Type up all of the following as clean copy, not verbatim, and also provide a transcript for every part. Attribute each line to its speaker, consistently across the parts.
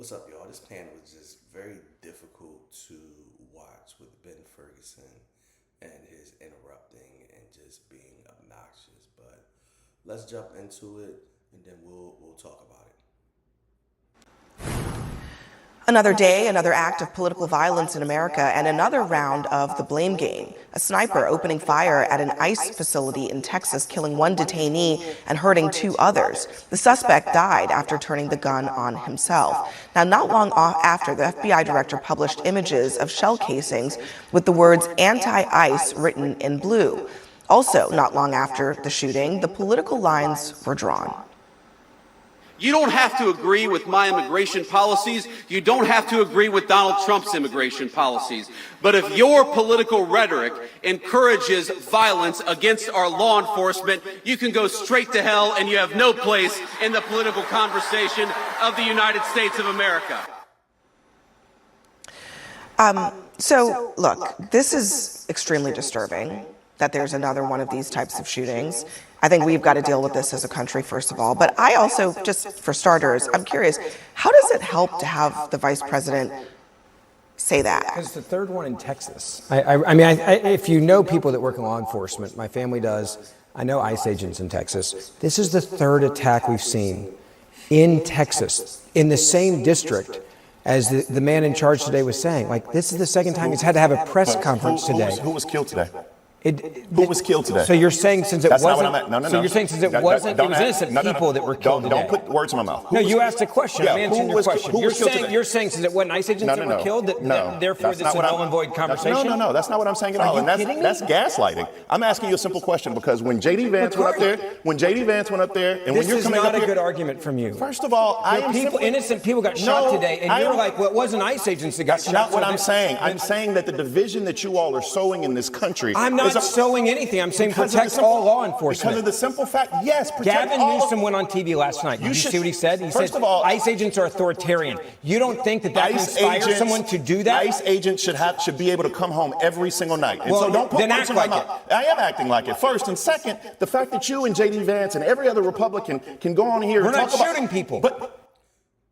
Speaker 1: What's up, y'all? This panel was just very difficult to watch with Ben Ferguson and his interrupting and just being obnoxious. But let's jump into it, and then we'll talk about it.
Speaker 2: Another day, another act of political violence in America, and another round of the blame game. A sniper opening fire at an ICE facility in Texas, killing one detainee and hurting two others. The suspect died after turning the gun on himself. Now, not long after, the FBI director published images of shell casings with the words anti-ICE written in blue. Also, not long after the shooting, the political lines were drawn.
Speaker 3: You don't have to agree with my immigration policies. You don't have to agree with Donald Trump's immigration policies. But if your political rhetoric encourages violence against our law enforcement, you can go straight to hell, and you have no place in the political conversation of the United States of America.
Speaker 2: So, look, this is extremely disturbing that there's another one of these types of shootings. I think we've got to deal with this as a country, first of all. But I also, just for starters, I'm curious, how does it help to have the vice president say that?
Speaker 4: Because it's the third one in Texas. I mean, if you know people that work in law enforcement, my family does, I know ICE agents in Texas. This is the third attack we've seen in Texas, in the same district as the man in charge today was saying. Like, this is the second time he's had to have a press conference today.
Speaker 5: Who was killed today? Who was killed today?
Speaker 4: So you're saying since it
Speaker 5: That's
Speaker 4: wasn't,
Speaker 5: not what I'm at. No.
Speaker 4: So you're saying since it wasn't, it was innocent people that were killed today.
Speaker 5: Don't put words in my mouth.
Speaker 4: No, you asked a question. I'm answering your question. You're saying since it wasn't ICE agents that were killed, that therefore this is a null and void conversation?
Speaker 5: No, that's not what I'm saying at all. And that's gaslighting. I'm asking you a simple question because when J.D. Vance went up there, and when you're coming up here, this is
Speaker 4: not a good argument from you.
Speaker 5: First of all,
Speaker 4: innocent people got shot today, and you're like, well, it wasn't ICE agents that got shot.
Speaker 5: That's not what I'm saying. I'm saying that the division that you all are sowing in this country.
Speaker 4: I'm not sowing anything. I'm saying protect all law enforcement.
Speaker 5: Because of the simple fact, yes, protect
Speaker 4: Gavin Newsom went on TV last night. Did you see what he said? He said ICE agents are authoritarian. You don't think that inspires someone to do that?
Speaker 5: ICE agents should be able to come home every single night. And
Speaker 4: well,
Speaker 5: so don't put
Speaker 4: then
Speaker 5: words
Speaker 4: act
Speaker 5: in my
Speaker 4: like
Speaker 5: mouth.
Speaker 4: it.
Speaker 5: I am acting like it. First and second, the fact that you and J.D. Vance and every other Republican can go on here
Speaker 4: We're
Speaker 5: and
Speaker 4: not
Speaker 5: talk about
Speaker 4: shooting people.
Speaker 5: But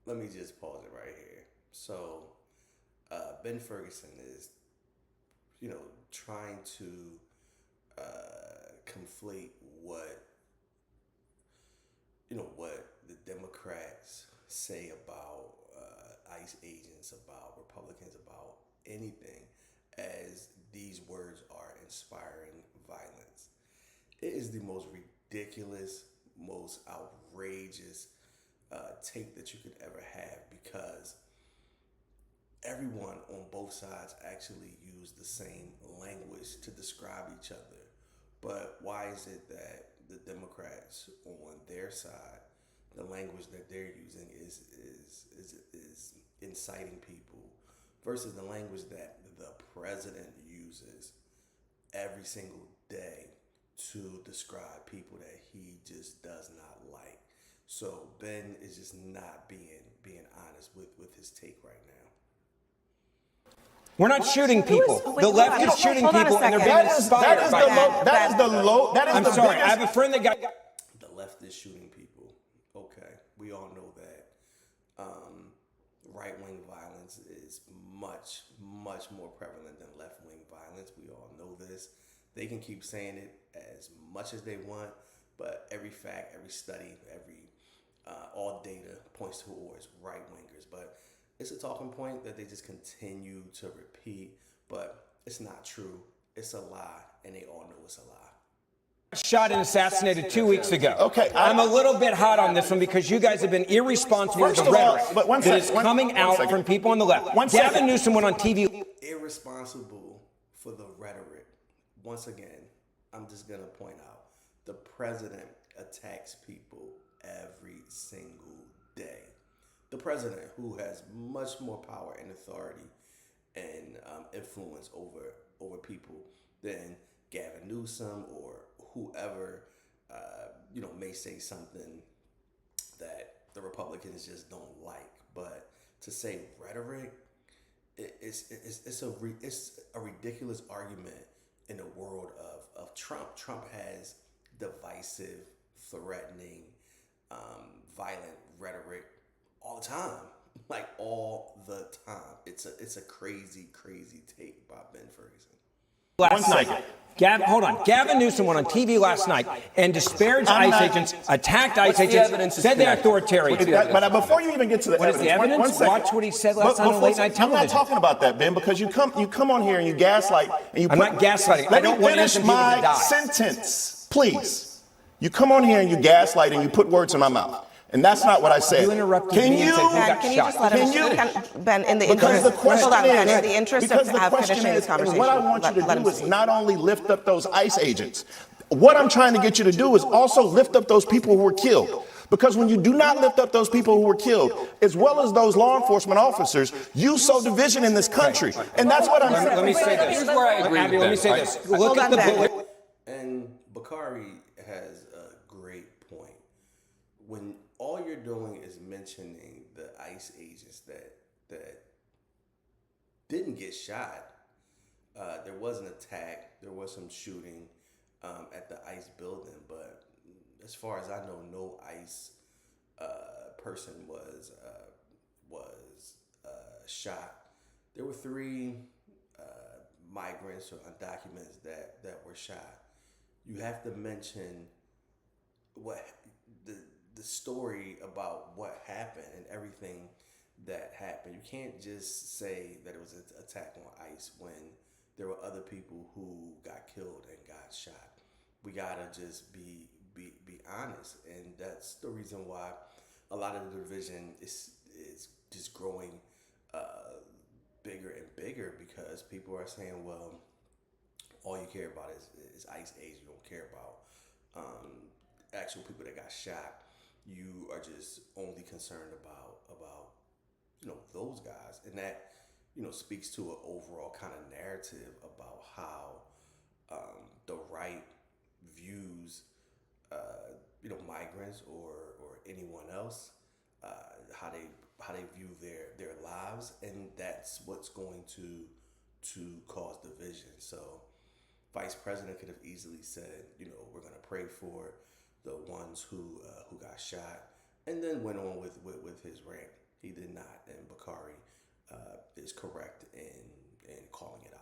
Speaker 1: Let me just pause it right here. So, Ben Ferguson is, trying to conflate what the Democrats say about ICE agents, about Republicans, about anything, as these words are inspiring violence. It is the most ridiculous, most outrageous take that you could ever have, because everyone on both sides actually use the same language to describe each other. But why is it that the Democrats on their side, the language that they're using is inciting people, versus the language that the president uses every single day to describe people that he just does not like? So Ben is just not being honest with his take right now.
Speaker 4: We're not shooting people. The left is shooting people, and they're being inspired by that. I'm sorry. I have a friend that got.
Speaker 1: The left is shooting people. Okay, we all know that. Right-wing violence is much more prevalent than left-wing violence. We all know this. They can keep saying it as much as they want, but every fact, every study, all data points towards right-wingers. But it's a talking point that they just continue to repeat, but it's not true. It's a lie, and they all know it's a lie.
Speaker 4: Shot and assassinated 2 weeks ago.
Speaker 5: Okay,
Speaker 4: I'm a little bit hot on this one because you guys have been irresponsible with the rhetoric that is coming out from people on the left. Gavin Newsom went on TV.
Speaker 1: Irresponsible for the rhetoric. Once again, I'm just going to point out, the president attacks people every single day. The president, who has much more power and authority and influence over people than Gavin Newsom or whoever, may say something that the Republicans just don't like. But to say rhetoric, it's a ridiculous argument in the world of Trump. Trump has divisive, threatening, violent rhetoric all the time. like all the time. It's a crazy take by Ben Ferguson.
Speaker 4: Last night. Hold on. Gavin Newsom went on TV last night and disparaged ICE agents, attacked ICE agents, said they're authoritarian.
Speaker 5: But before you even get to the
Speaker 4: What is the evidence?
Speaker 5: one second.
Speaker 4: Watch what he said last night on late night television.
Speaker 5: I'm not talking about that, Ben, because you come on here and you gaslight. And you
Speaker 4: I'm not gaslighting. I don't want innocent people to die.
Speaker 5: Let me finish my sentence, please. You come on here and you gaslight and you put words in my mouth. And that's not what I said.
Speaker 4: You interrupted me and said who got
Speaker 2: can you
Speaker 4: shot.
Speaker 2: just let him? Ben, in the
Speaker 5: Because
Speaker 2: interest,
Speaker 5: the question
Speaker 2: hold on, Ben,
Speaker 5: is,
Speaker 2: in the interest
Speaker 5: because
Speaker 2: of
Speaker 5: the question
Speaker 2: finishing this
Speaker 5: is,
Speaker 2: conversation,
Speaker 5: what I want you to
Speaker 2: let him
Speaker 5: do is
Speaker 2: speak.
Speaker 5: not only lift up those ICE agents. What I'm trying to get you to do is also lift up those people who were killed. Because when you do not lift up those people who were killed, as well as those law enforcement officers, you sow division in this country. And that's what I'm saying.
Speaker 4: Let me say this.
Speaker 6: Here's where I agree with
Speaker 4: Let me say
Speaker 6: Ben.
Speaker 4: this. Look at the bullet.
Speaker 1: And Bakari has a great point. When all you're doing is mentioning the ICE agents that didn't get shot, there was an attack, there was some shooting at the ICE building, but as far as I know, no ICE person was shot. There were 3 migrants or undocumented that were shot. You have to mention what the story about what happened and everything that happened. You can't just say that it was an attack on ICE when there were other people who got killed and got shot. We gotta just be honest, and that's the reason why a lot of the division is just growing bigger and bigger, because people are saying, well, all you care about is ICE agents. You don't care about actual people that got shot. You are just only concerned about those guys, and that speaks to an overall kind of narrative about how the right views migrants or anyone else, how they view their lives, and that's what's going to cause division. So Vice President could have easily said, we're going to pray for the ones who got shot, and then went on with his rant. He did not, and Bakari is correct in calling it out.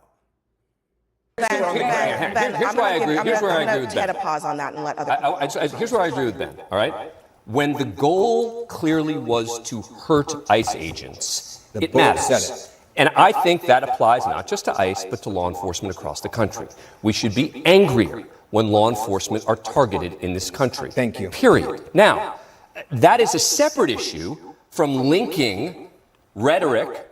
Speaker 2: Ben,
Speaker 6: Here's where I agree. Here's where I agree with Ben.
Speaker 2: Get a pause on that and let other people.
Speaker 6: Here's where I agree with Ben. All right, when the goal clearly was to hurt ICE agents, it matters. And I think that applies not just to ICE, but to law enforcement across the country. We should be angrier when law enforcement are targeted in this country.
Speaker 4: Thank you.
Speaker 6: Period. Now, that is a separate issue from linking rhetoric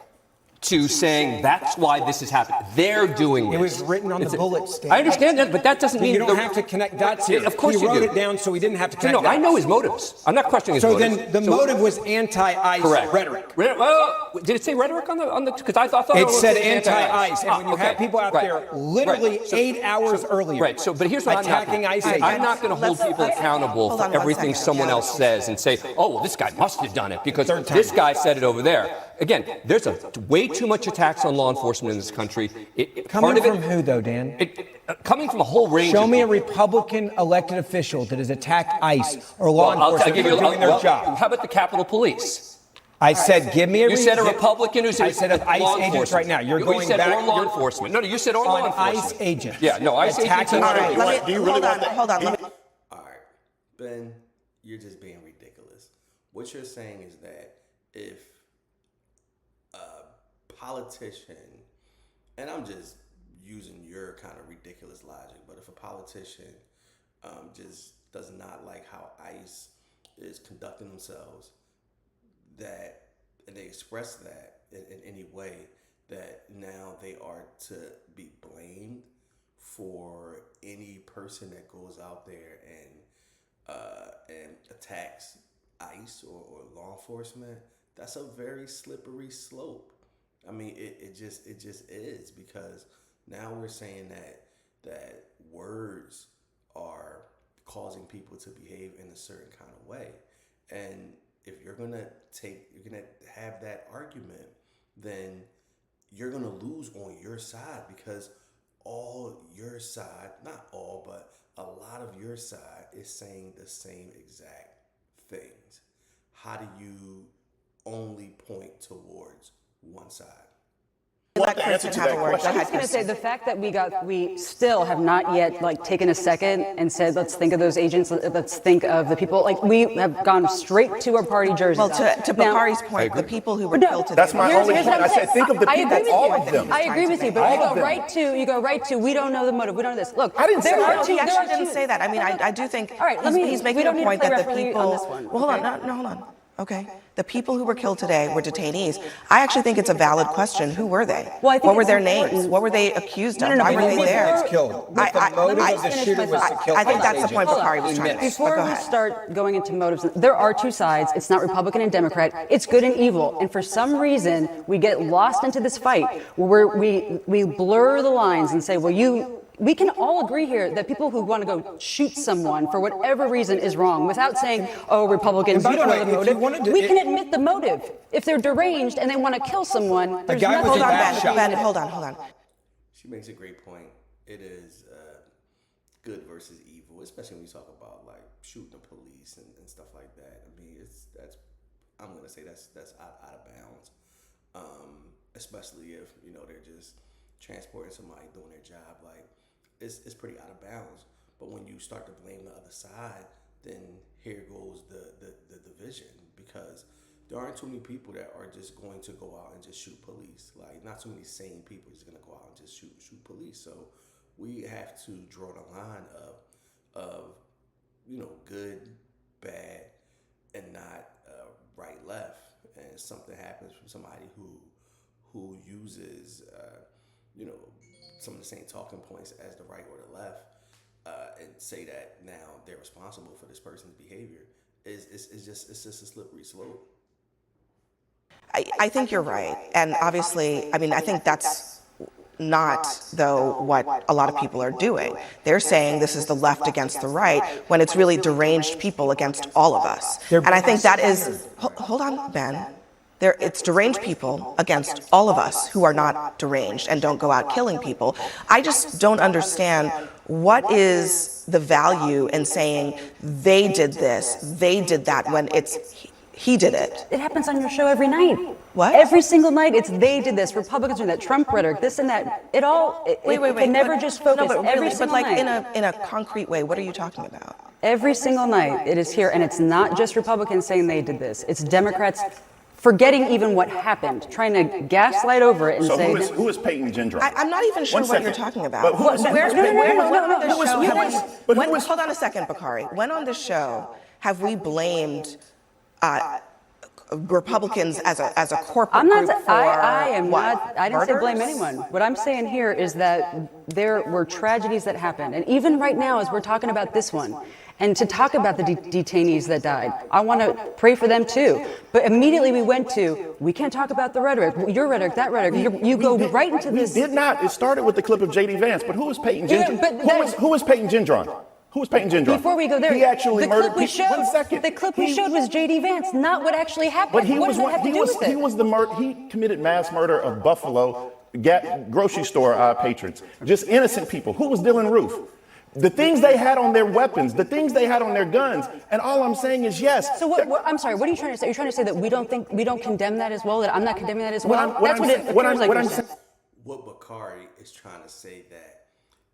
Speaker 6: to saying that's why this is happening. They're doing this.
Speaker 4: It was written on the bullets.
Speaker 6: I understand that, but that doesn't mean
Speaker 4: you don't have to connect dots here.
Speaker 6: Of course
Speaker 4: he
Speaker 6: you
Speaker 4: wrote
Speaker 6: do.
Speaker 4: it down so he didn't have to connect
Speaker 6: No,
Speaker 4: dots.
Speaker 6: I know his motives. I'm not questioning his
Speaker 4: So
Speaker 6: motives.
Speaker 4: then the motive was anti-ICE
Speaker 6: Correct.
Speaker 4: rhetoric.
Speaker 6: Well, did it say rhetoric on the? Because I thought
Speaker 4: It
Speaker 6: was
Speaker 4: said
Speaker 6: anti-ICE.
Speaker 4: anti-ICE, and when you have people out there literally 8 hours earlier
Speaker 6: Right. So, but here's what
Speaker 4: attacking
Speaker 6: I'm
Speaker 4: ICE
Speaker 6: not.
Speaker 4: agents.
Speaker 6: I'm not going to hold people accountable
Speaker 2: hold
Speaker 6: for
Speaker 2: on one
Speaker 6: everything
Speaker 2: second.
Speaker 6: someone else says and say, oh, well, this guy must have done it because this guy said it over there. Again, there's way too much attacks on law enforcement in this country.
Speaker 4: Coming from who, though, Dan?
Speaker 6: Coming from a whole range.
Speaker 4: Show
Speaker 6: of
Speaker 4: me a
Speaker 6: people.
Speaker 4: Republican elected official that has attacked ICE or law enforcement for doing their job.
Speaker 6: How about the Capitol Police?
Speaker 4: I said, give me a
Speaker 6: You
Speaker 4: reason.
Speaker 6: said a Republican who's
Speaker 4: I said of
Speaker 6: law
Speaker 4: ICE agents
Speaker 6: enforcement.
Speaker 4: right now. You're
Speaker 6: You
Speaker 4: going
Speaker 6: said
Speaker 4: back.
Speaker 6: or law
Speaker 4: you're
Speaker 6: enforcement. No, you said or law
Speaker 4: on
Speaker 6: enforcement.
Speaker 4: ICE agents.
Speaker 6: Yeah, no, ICE agents.
Speaker 4: Attacking
Speaker 2: All right,
Speaker 4: ICE.
Speaker 5: Do you really want that?
Speaker 2: Hold on.
Speaker 1: All right, Ben, you're just being ridiculous. What you're saying is that if a politician, and I'm just using your kind of ridiculous logic, but if a politician just does not like how ICE is conducting themselves, and they express that in any way, that now they are to be blamed for any person that goes out there and attacks ICE or law enforcement, that's a very slippery slope. I mean, it just is, because now we're saying that words are causing people to behave in a certain kind of way, and if you're gonna have that argument, then you're gonna lose on your side, because all your side, not all, but a lot of your side is saying the same exact things. How do you only point towards one side.
Speaker 2: Let Kristen have a word. Go
Speaker 7: I was
Speaker 2: ahead,
Speaker 7: going to say
Speaker 2: Kristen.
Speaker 7: the fact that we still have not yet taken a second and said, let's think of those agents, let's think of the people. We have gone straight to our party jerseys.
Speaker 2: Well, to
Speaker 7: Now-
Speaker 2: Bakari's point, the people who were
Speaker 7: No,
Speaker 2: killed today.
Speaker 5: That's my
Speaker 7: here's
Speaker 5: only
Speaker 7: what
Speaker 5: point.
Speaker 7: I'm
Speaker 5: I said,
Speaker 7: saying.
Speaker 5: think of the
Speaker 7: I agree
Speaker 5: people,
Speaker 7: with
Speaker 5: all
Speaker 7: you.
Speaker 5: of them.
Speaker 7: I agree with you, but
Speaker 5: All
Speaker 7: you
Speaker 5: of
Speaker 7: go
Speaker 5: them.
Speaker 7: right to, we don't know the motive, we don't know this. Look,
Speaker 5: I didn't say
Speaker 7: there
Speaker 5: that.
Speaker 7: are two.
Speaker 2: He
Speaker 7: there are
Speaker 2: actually didn't
Speaker 7: two-
Speaker 2: say that. I mean, I do think
Speaker 7: All right,
Speaker 2: he's making
Speaker 7: we
Speaker 2: a
Speaker 7: don't need to
Speaker 2: point
Speaker 7: play
Speaker 2: that the
Speaker 7: referee
Speaker 2: people.
Speaker 7: on this one,
Speaker 2: Well, hold on, no, hold on. Okay, the people who were killed today were detainees. I actually think it's a valid question. Who were they?
Speaker 7: Well, I think
Speaker 2: What were
Speaker 7: it's
Speaker 2: their
Speaker 7: important.
Speaker 2: names? What were they accused of?
Speaker 7: No,
Speaker 2: Why were they
Speaker 7: before-
Speaker 2: there?
Speaker 4: Killed. What the
Speaker 2: I-
Speaker 4: motive
Speaker 2: I-
Speaker 4: of the
Speaker 7: finish
Speaker 4: shooter
Speaker 7: my
Speaker 4: was to
Speaker 7: thought.
Speaker 4: kill
Speaker 2: I think
Speaker 4: ICE
Speaker 2: that's the
Speaker 4: agents.
Speaker 2: point
Speaker 7: Hold on.
Speaker 2: Bakari was
Speaker 4: He
Speaker 2: trying to make.
Speaker 4: missed.
Speaker 2: But
Speaker 7: Before
Speaker 2: go
Speaker 7: we
Speaker 2: ahead.
Speaker 7: start going into motives, there are two sides. It's not Republican and Democrat. It's good and evil. And for some reason, we get lost into this fight where we blur the lines and say, well, we can all agree here that people who want to go shoot someone for whatever reason is wrong without saying, oh, Republicans,
Speaker 4: And by
Speaker 7: you don't
Speaker 4: the
Speaker 7: know
Speaker 4: way,
Speaker 7: the
Speaker 4: if you
Speaker 7: motive.
Speaker 4: wanted to-
Speaker 7: We can admit the motive. If they're deranged and they want to kill someone, there's
Speaker 4: guy was
Speaker 7: nothing
Speaker 2: Hold on,
Speaker 4: a bad
Speaker 2: Ben.
Speaker 4: shot.
Speaker 2: Ben, hold on.
Speaker 1: She makes a great point. It is good versus evil, especially when you talk about like shooting the police and stuff like that. I mean, I'm gonna say that's out of bounds, especially if they're just transporting somebody doing their job. Like it's pretty out of bounds. But when you start to blame the other side, then here goes the division, because there aren't too many people that are just going to go out and just shoot police. Like, not too many sane people are just going to go out and just shoot police. So we have to draw the line of good, bad, and not right, left. And if something happens from somebody who uses some of the same talking points as the right or the left, and say that now they're responsible for this person's behavior, it's just a slippery slope.
Speaker 2: I think you're right. And obviously, I mean, I think that's not, though, what a lot of people are doing. They're saying this is the left against the right, when it's really deranged people against all of us. And I think that is, hold on, Ben. It's deranged people against all of us who are not deranged and don't go out killing people. I just don't understand what is the value in saying they did this, they did that, when he did it.
Speaker 7: It happens on your show every night.
Speaker 2: What?
Speaker 7: Every single night, it's they did this, Republicans are that, Trump rhetoric, this and that. It can never
Speaker 2: but-
Speaker 7: just focus.
Speaker 2: No, but
Speaker 7: every
Speaker 2: really,
Speaker 7: single
Speaker 2: but like
Speaker 7: night.
Speaker 2: in a concrete way, what are you talking about?
Speaker 7: Every single night, it is here, and it's not just Republicans saying they did this. It's Democrats forgetting even what happened, trying to gaslight over it and
Speaker 5: So
Speaker 7: say.
Speaker 5: who is Peyton Gendron?
Speaker 2: I'm not even sure
Speaker 5: One
Speaker 2: what you're
Speaker 5: second.
Speaker 2: talking about.
Speaker 5: But who is-
Speaker 2: Where's
Speaker 7: No, no, no,
Speaker 2: when
Speaker 7: no, no,
Speaker 2: on this
Speaker 7: no,
Speaker 2: show
Speaker 7: you
Speaker 2: have
Speaker 7: guys-
Speaker 2: we?
Speaker 5: but who
Speaker 2: When,
Speaker 5: was-
Speaker 2: hold on a second, Bakari. When on this show have we blamed Republicans as a corporate
Speaker 7: I'm not.
Speaker 2: group for
Speaker 7: I am
Speaker 2: what?
Speaker 7: not. I didn't say blame
Speaker 2: Murders?
Speaker 7: anyone. What I'm saying here is that there were tragedies that happened, and even right now, as we're talking about this one, and to talk about the detainees that died, I want to pray for them too. But immediately we went to, we can't talk about the rhetoric, your rhetoric, that rhetoric. You go right into this.
Speaker 5: We did not. It started with the clip of J.D. Vance, but who is Peyton
Speaker 7: Yeah,
Speaker 5: Gendron?
Speaker 7: but
Speaker 5: Who is Peyton Gendron? Who is Peyton Gendron?
Speaker 7: Before we go there,
Speaker 5: he actually
Speaker 7: the
Speaker 5: murdered
Speaker 7: clip we
Speaker 5: people.
Speaker 7: showed,
Speaker 5: One second.
Speaker 7: the clip we showed was J.D. Vance, not what actually happened.
Speaker 5: But he
Speaker 7: what
Speaker 5: was
Speaker 7: does that have to do with it?
Speaker 5: he was the he committed mass murder of Buffalo grocery store patrons, just innocent people. Who was Dylan Roof? The things they had on their weapons, the things they had on their guns, and all I'm saying is yes.
Speaker 7: So what? I'm sorry. What are you trying to say? You're trying to say that we don't condemn that as well. That I'm not condemning that as well. That's what it appears like you're saying.
Speaker 1: What Bakari is trying to say, that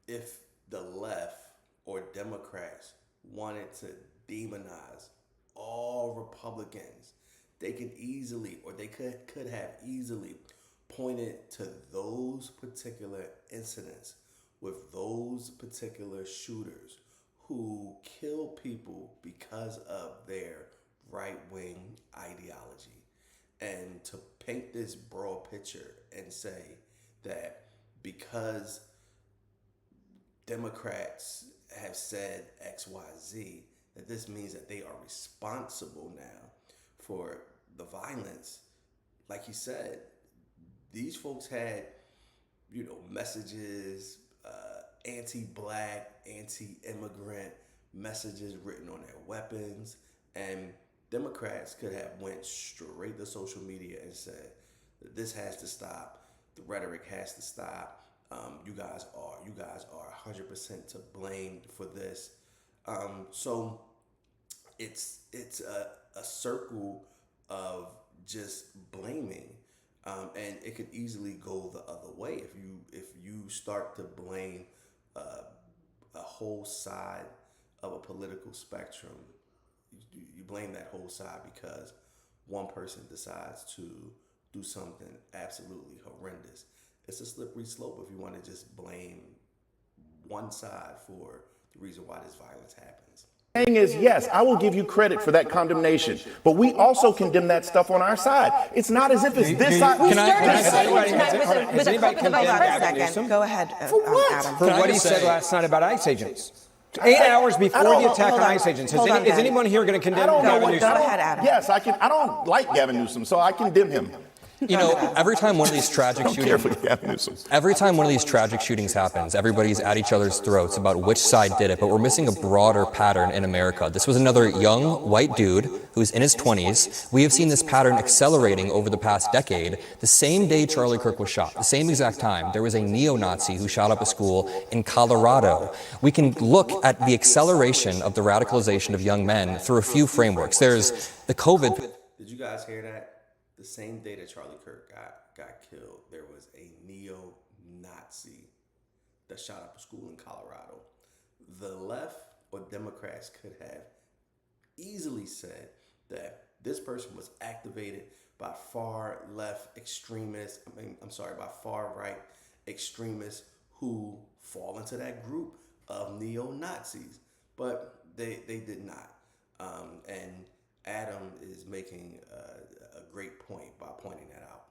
Speaker 1: if the left or Democrats wanted to demonize all Republicans, they could easily, or they could have easily pointed to those particular incidents with those particular shooters who kill people because of their right-wing ideology, and to paint this broad picture and say that because Democrats have said X, Y, Z, that this means that they are responsible now for the violence. Like he said, these folks had, messages, anti-black, anti-immigrant messages written on their weapons, and Democrats could have went straight to social media and said that this has to stop, the rhetoric has to stop. You guys are 100% to blame for this. So it's a circle of just blaming, and it could easily go the other way if you start to blame a whole side of a political spectrum. You blame that whole side because one person decides to do something absolutely horrendous. It's a slippery slope if you want to just blame one side for the reason why this violence happens.
Speaker 5: Thing is, yes, I will give you credit for that condemnation, but we also condemn that stuff on our side. It's not as if it's this side.
Speaker 7: Can I
Speaker 5: This
Speaker 7: say
Speaker 5: side-
Speaker 7: what tonight with a
Speaker 4: anybody
Speaker 7: couple of
Speaker 4: condemned
Speaker 7: vice
Speaker 4: Gavin
Speaker 7: presidents?
Speaker 4: Newsom?
Speaker 2: Go ahead, Adam.
Speaker 4: For what he said last night about ICE agents. 8 hours before the attack on ICE agents. Is anyone here going to
Speaker 5: I
Speaker 4: condemn
Speaker 5: don't know
Speaker 4: Gavin
Speaker 5: what
Speaker 4: Newsom?
Speaker 2: Go ahead, Adam.
Speaker 5: Yes, I can. I don't like Gavin Newsom, so I condemn him.
Speaker 8: You know, every time one of these tragic shootings happens, everybody's at each other's throats about which side did it, but we're missing a broader pattern in America. This was another young white dude who's in his 20s. We have seen this pattern accelerating over the past decade. The same day Charlie Kirk was shot, the same exact time, there was a neo-Nazi who shot up a school in Colorado. We can look at the acceleration of the radicalization of young men through a few frameworks. There's the COVID.
Speaker 1: Did you guys hear that? The same day that Charlie Kirk got killed, there was a neo-Nazi that shot up a school in Colorado. The left or Democrats could have easily said that this person was activated by far left extremists, by far right extremists who fall into that group of neo-Nazis. But they did not. And Adam is making a great point by pointing that out.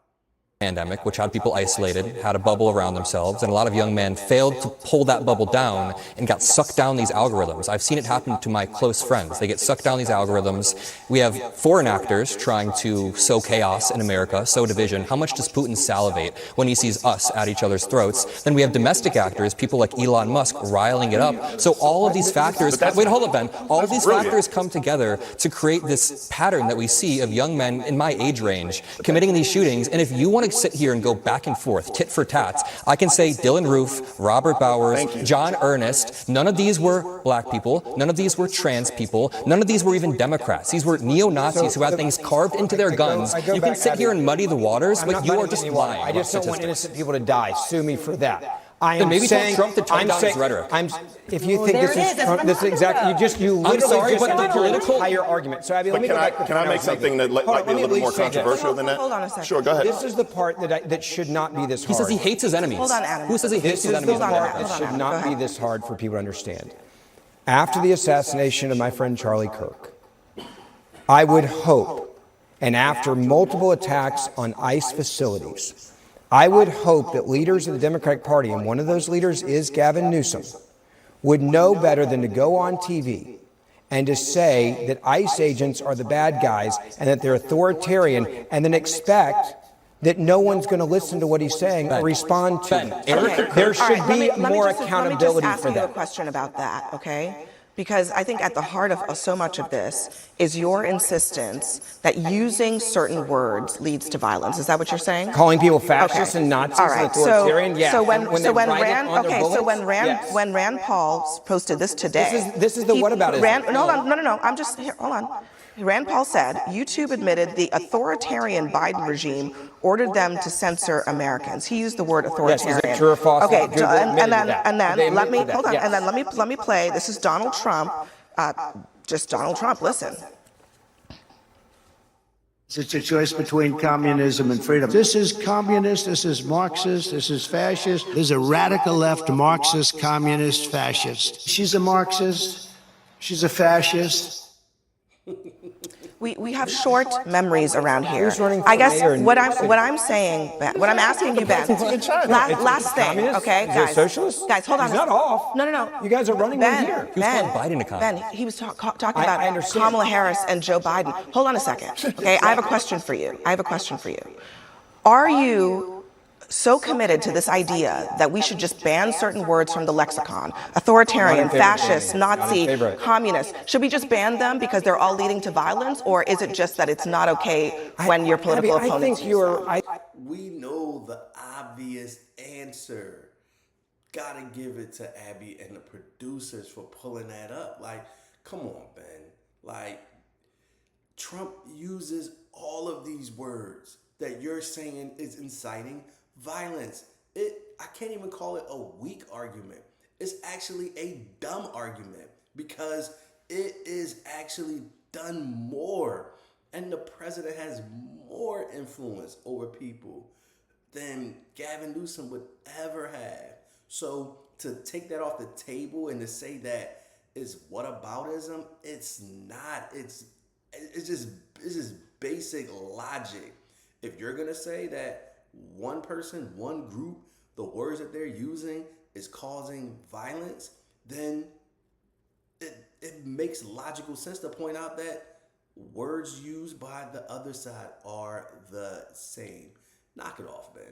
Speaker 8: Pandemic, which had people isolated, had a bubble around themselves, and a lot of young men failed to pull that bubble down and got sucked down these algorithms. I've seen it happen to my close friends. They get sucked down these algorithms. We have foreign actors trying to sow chaos in America, sow division. How much does Putin salivate when he sees us at each other's throats? Then we have domestic actors, people like Elon Musk, riling it up. So all of these factors, wait, hold up, Ben. All of these factors come together to create this pattern that we see of young men in my age range committing these shootings. And if you want to sit here and go back and forth, tit for tat, I can say Dylan Roof, Robert Bowers, John Earnest, none of these were black people, none of these were trans people, none of these were even Democrats. These were neo-Nazis who had things carved into their guns. You can sit here and muddy the waters, but you are just lying.
Speaker 4: I just don't want innocent people to die. Sue me for that. I
Speaker 8: Then
Speaker 4: am
Speaker 8: maybe
Speaker 4: saying,
Speaker 8: tell Trump to tone down his rhetoric.
Speaker 4: If you think this is Trump, this is exactly, you literally
Speaker 8: sorry,
Speaker 4: just
Speaker 8: but the
Speaker 4: did your
Speaker 8: political
Speaker 4: entire argument. So Abby, let
Speaker 5: But
Speaker 4: me go back to
Speaker 5: can I make something that might be a little more controversial than that?
Speaker 2: Hold on a second.
Speaker 5: Sure, go ahead.
Speaker 4: This is the part that should not be this hard.
Speaker 8: He says he hates his enemies.
Speaker 2: Hold on, Adam.
Speaker 8: Who says he hates
Speaker 4: This
Speaker 8: his
Speaker 4: is the
Speaker 8: enemies?
Speaker 4: part that should not be this hard for people to understand. After the assassination of my friend Charlie Kirk, I would hope, and after multiple attacks on ICE facilities, I would hope that leaders of the Democratic Party, and one of those leaders is Gavin Newsom, would know better than to go on TV and to say that ICE agents are the bad guys and that they're authoritarian, and then expect that no one's going to listen to what he's saying or respond to it.
Speaker 2: Okay.
Speaker 4: There should
Speaker 2: All right,
Speaker 4: be more
Speaker 2: let me
Speaker 4: accountability
Speaker 2: just
Speaker 4: for
Speaker 2: ask you a
Speaker 4: that.
Speaker 2: question about that, okay? Because I think at the heart of so much of this is your insistence that using certain words leads to violence. Is that what you're saying?
Speaker 4: Calling people fascists and Nazis
Speaker 2: All
Speaker 4: and
Speaker 2: right.
Speaker 4: authoritarian, yeah.
Speaker 2: So when
Speaker 4: they write it
Speaker 2: Rand,
Speaker 4: on their bullets, yes.
Speaker 2: when Rand Paul posted this today,
Speaker 4: This is the whataboutism.
Speaker 2: No. I'm just here. Hold on. Rand Paul said YouTube admitted the authoritarian Biden regime ordered them to censor Americans. He used the word authoritarian.
Speaker 4: Yes, is it true or false?
Speaker 2: Okay,
Speaker 4: Google admitted to that.
Speaker 2: and then
Speaker 4: They
Speaker 2: let me
Speaker 4: admitted to
Speaker 2: hold
Speaker 4: that,
Speaker 2: on,
Speaker 4: yes.
Speaker 2: and then let me play. This is Donald Trump. Just Donald Trump. Listen.
Speaker 9: It's a choice between communism and freedom. This is communist, this is Marxist, this is fascist. This is a radical left Marxist, communist, fascist. She's a Marxist, she's a fascist.
Speaker 2: We have short memories around here.
Speaker 4: Who's running for
Speaker 2: I guess
Speaker 4: mayor in
Speaker 2: what
Speaker 4: New York City?
Speaker 2: I'm saying, Ben, what I'm asking you, Ben. Last thing,
Speaker 4: Communist?
Speaker 2: okay,
Speaker 4: Is it
Speaker 2: guys.
Speaker 4: socialist?
Speaker 2: Guys, hold on.
Speaker 4: He's not off.
Speaker 2: No.
Speaker 4: You guys are running
Speaker 2: Ben,
Speaker 4: one here.
Speaker 8: He was calling Biden a communist.
Speaker 2: Ben, he was talking
Speaker 4: I
Speaker 2: about
Speaker 4: understand.
Speaker 2: Kamala Harris and Joe Biden. Hold on a second, okay? I have a question for you. Are you so committed to this idea that we should just ban certain words from the lexicon? Authoritarian, fascist, Nazi, communist. Should we just ban them because they're all leading to violence? Or is it just that it's not okay when your political
Speaker 4: Abby,
Speaker 2: opponents use them?
Speaker 1: We know the obvious answer. Gotta give it to Abby and the producers for pulling that up. Like, come on, Ben. Like, Trump uses all of these words that you're saying is inciting violence. I can't even call it a weak argument. It's actually a dumb argument because it is actually done more. And the president has more influence over people than Gavin Newsom would ever have. So to take that off the table and to say that is whataboutism, it's not. It's just basic logic. If you're gonna say that one person, one group, the words that they're using is causing violence, then it makes logical sense to point out that words used by the other side are the same. Knock it off, Ben.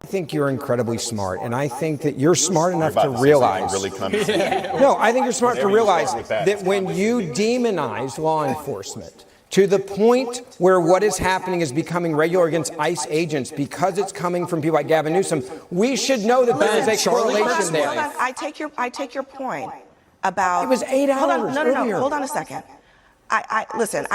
Speaker 4: I think you're incredibly smart, and I think that you're smart enough to realize. No, I think you're smart to realize that when you demonize law enforcement to the point where what is happening is becoming regular against ICE agents because it's coming from people like Gavin Newsom, we should know that there is a correlation there.
Speaker 2: Hold on, I take your point about.
Speaker 4: It was 8 hours.
Speaker 2: Hold on, no. Hold on a second. Listen.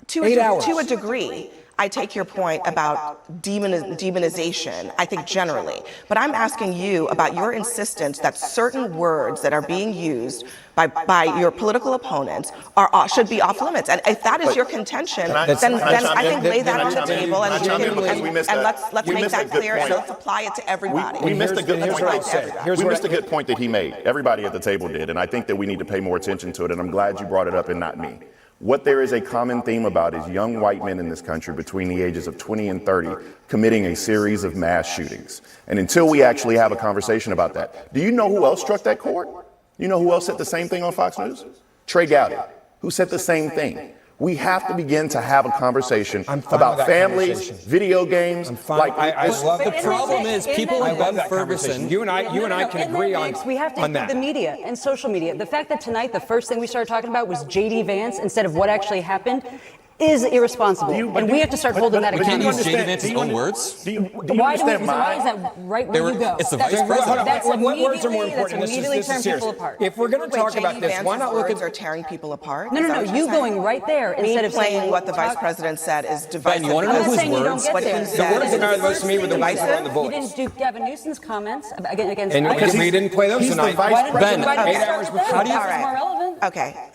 Speaker 2: To a degree, I take your point about demonization, I think generally. But I'm asking you about your insistence that certain words that are being used by your political opponents should be off limits. And if that is your contention, then I think lay that on the table and let's make that clear and let's apply it to everybody.
Speaker 5: We missed a good point that he made. Everybody at the table did. And I think that we need to pay more attention to it. And I'm glad you brought it up and not me. What there is a common theme about is young white men in this country between the ages of 20 and 30 committing a series of mass shootings. And until we actually have a conversation about that, do you know who else struck that chord? You know who else said the same thing on Fox News? Trey Gowdy, who said the same thing. We have to begin to have a conversation about families, video games.
Speaker 4: I love
Speaker 8: the problem is people like Ben Ferguson.
Speaker 4: You and I can agree on that.
Speaker 7: We have to include the media and social media. The fact that tonight the first thing we started talking about was J.D. Vance instead of what actually happened is irresponsible, and we have to start holding that
Speaker 8: Can you
Speaker 7: accountable.
Speaker 8: use J.D. Vance's own words?
Speaker 7: Why is that right where you go?
Speaker 8: It's the vice president.
Speaker 4: What words are more important?
Speaker 7: That's immediately tearing people apart.
Speaker 4: If we're going to talk about this, why not look at
Speaker 2: are tearing people apart?
Speaker 7: No. You going right there instead of
Speaker 2: saying
Speaker 7: saying
Speaker 2: what the vice president said is divisive.
Speaker 8: Ben, you want to know whose words?
Speaker 2: What he
Speaker 4: the
Speaker 2: said
Speaker 4: words that matter
Speaker 2: is
Speaker 4: the most to me were the ones that were on the
Speaker 7: You
Speaker 4: bullets.
Speaker 7: didn't do Gavin Newsom's comments against
Speaker 4: And because we didn't play those
Speaker 5: he's the
Speaker 4: tonight.
Speaker 5: vice
Speaker 7: Why did
Speaker 8: Ben,
Speaker 7: you
Speaker 4: 8 hours before.
Speaker 7: How do you
Speaker 2: All right.
Speaker 7: more relevant?
Speaker 2: Okay,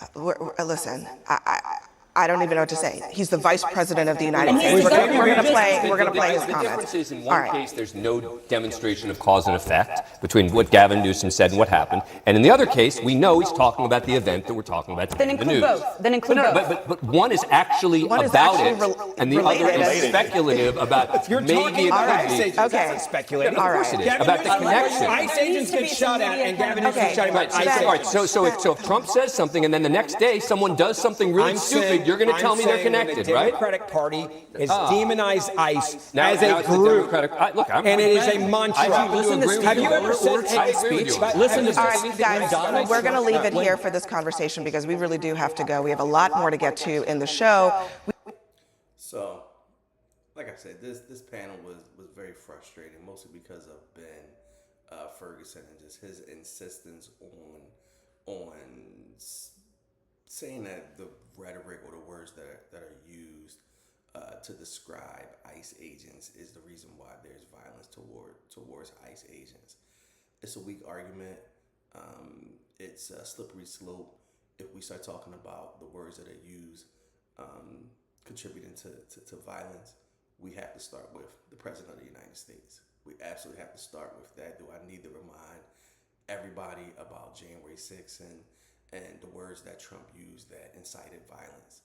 Speaker 2: listen. I don't even know what to say. He's the vice president of the United States.
Speaker 7: he's
Speaker 2: We're
Speaker 7: the
Speaker 2: gonna play his
Speaker 6: The
Speaker 2: comments.
Speaker 6: difference is in
Speaker 2: All
Speaker 6: one
Speaker 2: right.
Speaker 6: case there's no demonstration of cause and effect between what Gavin Newsom said and what happened, and in the other case we know he's talking about the event that we're talking about
Speaker 7: Then
Speaker 6: today in the
Speaker 7: include
Speaker 6: news.
Speaker 7: both. Then include both.
Speaker 6: But one is actually
Speaker 2: One is
Speaker 6: about
Speaker 2: actually
Speaker 6: it, and the other
Speaker 2: related.
Speaker 6: is speculative about
Speaker 4: You're
Speaker 6: maybe
Speaker 4: talking
Speaker 6: it
Speaker 4: about
Speaker 6: could
Speaker 4: ICE
Speaker 6: be.
Speaker 4: agents.
Speaker 2: Okay.
Speaker 4: That's speculating.
Speaker 2: All
Speaker 6: Of course
Speaker 2: right.
Speaker 6: it is. About the connection.
Speaker 4: ICE agents get shot at, and Gavin Newsom
Speaker 2: Okay.
Speaker 4: shot him at
Speaker 6: Right,
Speaker 4: ICE
Speaker 6: all right,
Speaker 4: agents.
Speaker 6: so if Trump says something and then the next day someone does something really stupid, you're going to tell me they're connected,
Speaker 4: the
Speaker 6: right?
Speaker 4: Democratic Party has demonized ICE
Speaker 6: Now
Speaker 4: as
Speaker 6: it's
Speaker 4: a
Speaker 6: the
Speaker 4: group,
Speaker 6: Democratic. Look,
Speaker 4: and it is a mantra. Have you ever said hate speech?
Speaker 8: Listen to
Speaker 2: All right, guys, we're going to leave it here for this conversation because we really do have to go. We have a lot more to get to in the show.
Speaker 1: So, like I said, this panel was very frustrating, mostly because of Ben Ferguson and just his insistence on saying that the rhetoric or the words that are used to describe ICE agents is the reason why there's violence towards ICE agents. It's a weak argument. It's a slippery slope. If we start talking about the words that are used contributing to violence, we have to start with the President of the United States. We absolutely have to start with that. Do I need to remind everybody about January 6th and the words that Trump used that incited violence?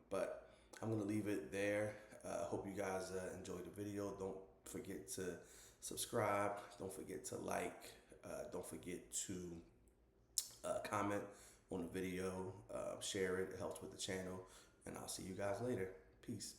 Speaker 1: But I'm going to leave it there. Hope you guys enjoyed the video. Don't forget to subscribe. Don't forget to like. Don't forget to comment on the video. Share it. It helps with the channel. And I'll see you guys later. Peace.